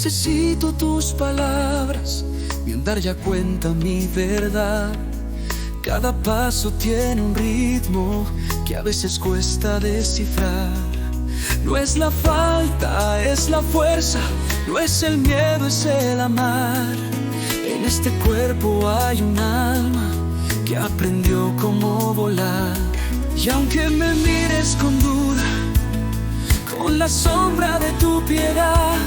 necesito tus palabras, mi andar ya cuenta mi verdad. Cada paso tiene un ritmo que a veces cuesta descifrar. No es la falta, es la fuerza, no es el miedo, es el amar. En este cuerpo hay un alma que aprendió cómo volar. Y aunque me mires con duda, con la sombra de tu piedad,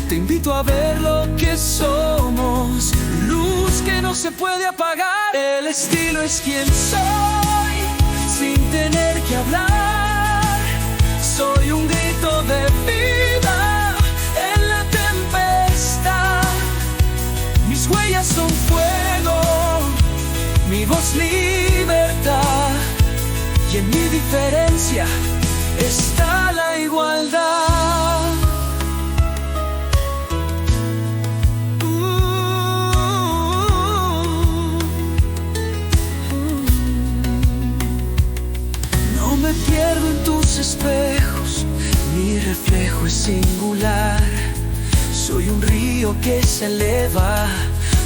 te invito a ver lo que somos, luz que no se puede apagar. El estilo es quien soy, sin tener que hablar. Soy un grito de vida en la tempestad. Mis huellas son fuego, mi voz libertad. Y en mi diferencia está la igualdad. No me pierdo en tus espejos, mi reflejo es singular. Soy un río que se eleva,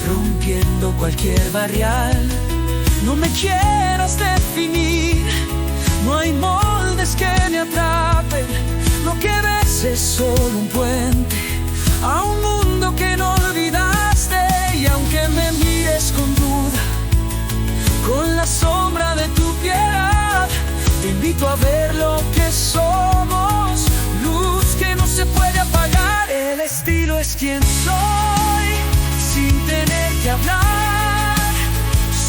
rompiendo cualquier barrial. No me quieras definir, no hay moldes que me atrapen. Lo que ves es solo un puente a un mundo que no olvidaste. Y aunque me mires con duda, con la sombra de tu piedad, te invito a ver lo que somos, luz que no se puede apagar. El estilo es quien soy, sin tener que hablar.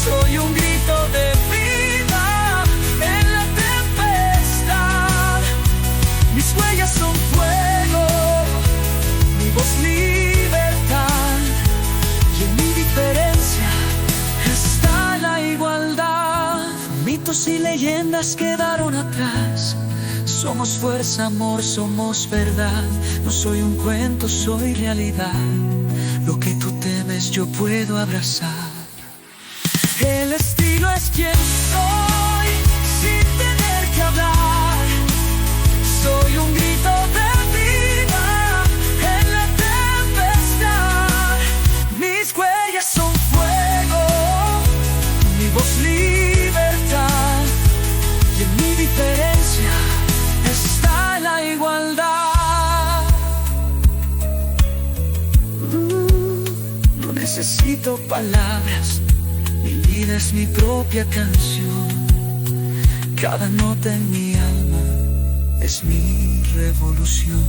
Soy un grito de vida en la tempestad. Mis huellas son fuego, mi voz libertad. Y en mi diferencia está la igualdad. Mitos y leyendas quedaron atrás. Somos fuerza, amor, somos verdad. No soy un cuento, soy realidad. Lo que tú temes yo puedo abrazar. El estilo es quien soy, sin tener que hablar. Soy un grito de vida en la tempestad. Mis huellas son fuego, mi voz libertad. Y en mi diferencia está la igualdad. No necesito palabras, mi vida es mi propia canción. Cada nota en mi alma es mi revolución.